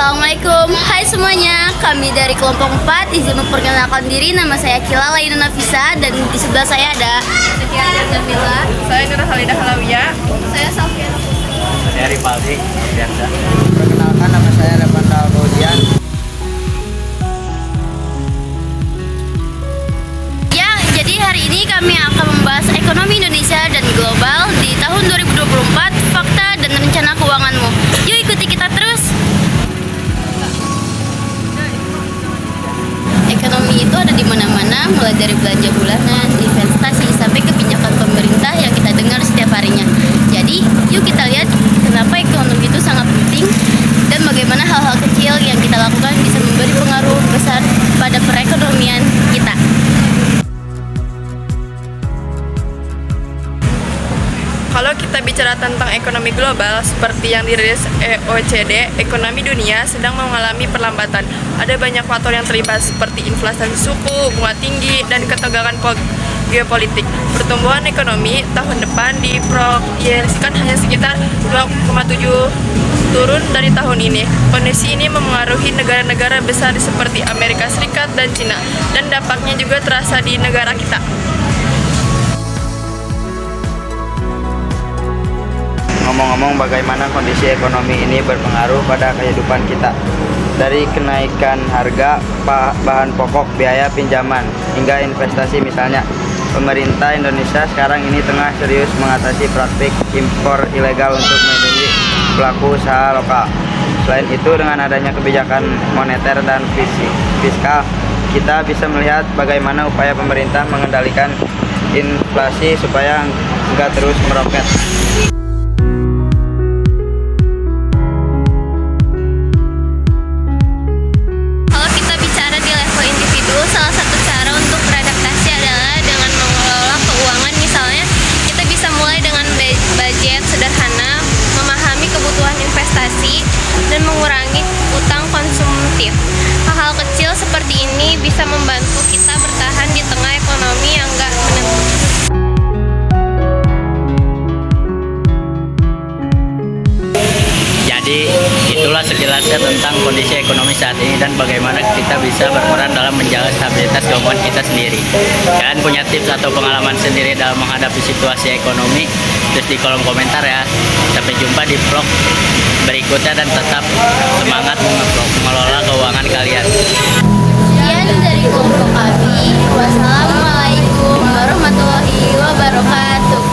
Assalamualaikum, hai semuanya. Kami dari kelompok 4 izin memperkenalkan diri. Nama saya Kila Laina Nafisa dan di sebelah saya ada Sekian Jamila. Saya Nurah Halidah Halawiyah. Saya Sofia. Saya Ripaldi biasa. Perkenalkan, nama saya Levanda Algodian. Ya, jadi hari ini kami akan membahas ekonomi Indonesia dan global di tahun 2024, fakta dan rencana keuanganmu. Yuk ikuti kita terus. Ekonomi itu ada di mana-mana, mulai dari belanja bulanan, investasi, sampai kebijakan pemerintah yang kita dengar setiap harinya. Jadi, yuk kita lihat kenapa ekonomi itu sangat penting dan bagaimana hal-hal kecil yang kita lakukan bisa memberi pengaruh besar pada perekonomian kita. Kalau kita bicara tentang ekonomi global, seperti yang dirilis OECD, ekonomi dunia sedang mengalami perlambatan. Ada banyak faktor yang terlibat seperti inflasi suku, bunga tinggi, dan ketegangan geopolitik. Pertumbuhan ekonomi tahun depan diproyeksikan hanya sekitar 2,7 turun dari tahun ini. Kondisi ini memengaruhi negara-negara besar seperti Amerika Serikat dan Cina, dan dampaknya juga terasa di negara kita. Ngomong-ngomong, bagaimana kondisi ekonomi ini berpengaruh pada kehidupan kita? Dari kenaikan harga bahan pokok, biaya pinjaman, hingga investasi misalnya. Pemerintah Indonesia sekarang ini tengah serius mengatasi praktik impor ilegal untuk melindungi pelaku usaha lokal. Selain itu, dengan adanya kebijakan moneter dan fiskal, kita bisa melihat bagaimana upaya pemerintah mengendalikan inflasi supaya nggak terus meroket. Salah satu cara untuk beradaptasi adalah dengan mengelola keuangan. Misalnya, kita bisa mulai dengan budget sederhana, memahami kebutuhan investasi, dan mengurangi utang konsumtif. Hal-hal kecil seperti ini bisa membantu kita bertahan di tengah ekonomi yang nggak menentu. Jadi itulah sejelasnya tentang kondisi ekonomi saat ini dan bagaimana kita bisa berperan dalam menjaga stabilitas keuangan kita sendiri. Kalian punya tips atau pengalaman sendiri dalam menghadapi situasi ekonomi? Terus di kolom komentar ya. Sampai jumpa di vlog berikutnya dan tetap semangat mengelola keuangan kalian. Sekian dari kelompok kami. Wassalamualaikum warahmatullahi wabarakatuh.